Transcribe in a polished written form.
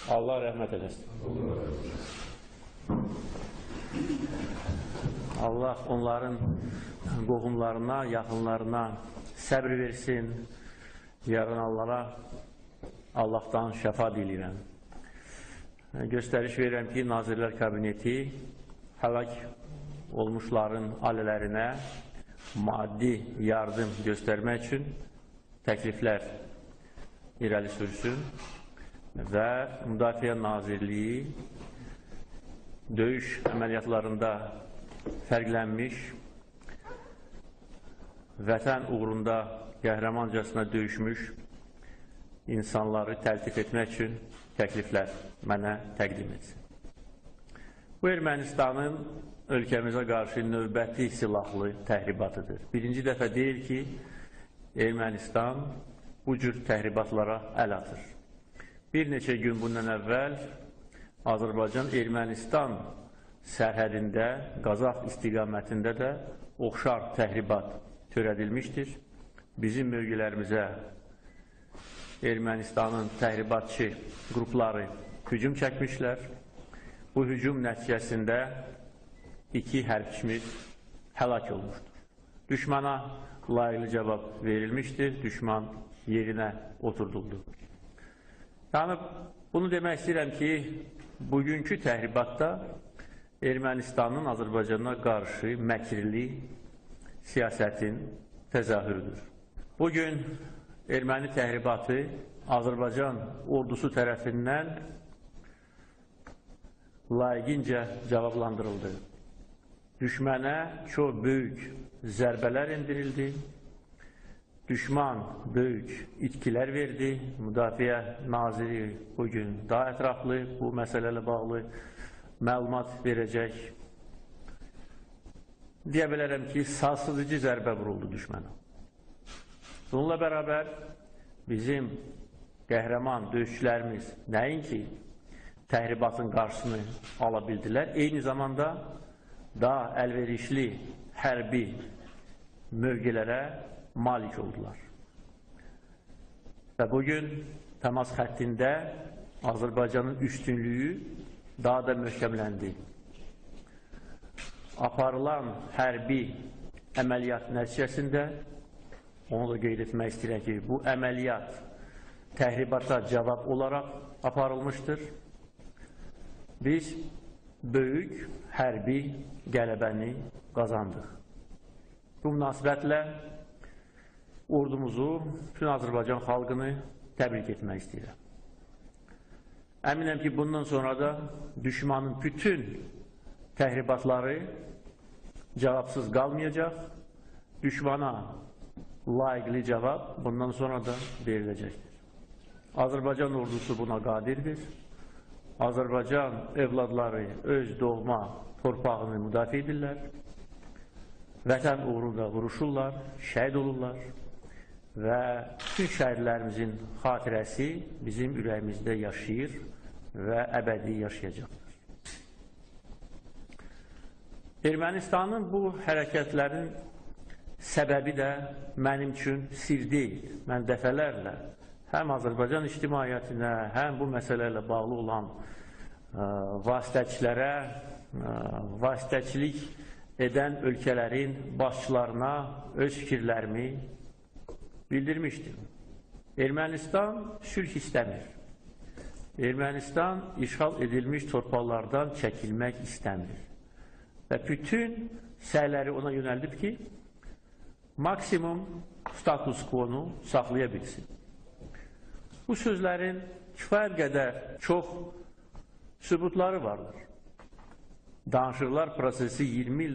Allah rəhmət eləsin. Allah onların qohumlarına, yaxınlarına səbr versin. Yaralananlara Allahdan şəfa diləyirəm. Göstəriş verirəm ki, Nazirlər Kabineti həlak olmuşların ailələrinə maddi yardım göstərmək üçün təkliflər irəli sürsün və Müdafiə Nazirliyi döyüş əməliyyatlarında fərqlənmiş, vətən uğrunda qəhrəmancasına döyüşmüş insanları təltif etmək üçün təkliflər mənə təqdim etsin. Bu Ermənistanın ölkəmizə qarşı növbəti silahlı təhribatıdır. Birinci dəfə deyil ki, Ermənistan bu cür təhribatlara əl atır. Bir neçə gün bundan əvvəl Azərbaycan-Ermənistan sərhədində, Qazax istiqamətində də oxşar təhribat törədilmişdir. Bizim mövqelərimizə Ermənistanın təhribatçı qrupları hücum çəkmişlər. Bu hücum nəticəsində 2 hərbçimiz həlak olmuşdur. Düşmana layiqli cavab verilmişdir, düşman yerinə oturduldu. Yəni, bunu demək istəyirəm ki, bugünkü təhribatda Ermənistanın Azərbaycana qarşı məkirli siyasətin təzahürüdür. Bugün erməni təhribatı Azərbaycan ordusu tərəfindən layiqincə cavablandırıldı. Düşmənə çox böyük zərbələr endirildi. Düşman böyük itkilər verdi. Müdafiə Naziri bugün daha ətraflı bu məsələlə bağlı məlumat verəcək. Deyə bilərəm ki, sarsıdıcı zərbə vuruldu düşmənə. Bununla bərabər bizim qəhrəman döyüşçülərimiz nəinki təhribatın qarşısını ala bildilər, eyni zamanda daha əlverişli hərbi mövqelərə malik oldular. Və bugün təmas xəttində Azərbaycanın üstünlüyü daha da möhkəmləndi. Aparılan hərbi əməliyyat nəticəsində, onu da qeyd etmək istəyirəm ki, bu əməliyyat təhribata cavab olaraq aparılmışdır. Biz böyük hərbi qələbəni qazandıq. Bu münasibətlə ordumuzu, bütün Azərbaycan xalqını təbrik etmək istəyirəm. Əminəm ki, bundan sonra da düşmanın bütün təhribatları cavabsız qalmayacaq. Düşmana layiqli cavab bundan sonra da veriləcəkdir. Azərbaycan ordusu buna qadirdir. Azərbaycan evladları öz doğma torpağını müdafiə edirlər. Vətən uğrunda vuruşurlar, şəhid olurlar və bütün şəhidlərimizin xatirəsi bizim ürəyimizdə yaşayır və əbədi yaşayacaqdır. Ermənistanın bu hərəkətlərin səbəbi də mənim üçün sir deyil. Mən dəfələrlə həm Azərbaycan ictimaiyyətinə, həm bu məsələ ilə bağlı olan vasitəçilərə, vasitəçilik edən ölkələrin başçılarına öz fikirlərimi bildirmişdim. Ermənistan sülh istəmir. Ermənistan işğal edilmiş torpaqlardan çəkilmək istəmir. Və bütün səyləri ona yönəldib ki, maksimum status quo-nu saxlaya bilsin. Bu sözlərin kifayət qədər çox sübutları vardır. Danışıqlar prosesi 20 il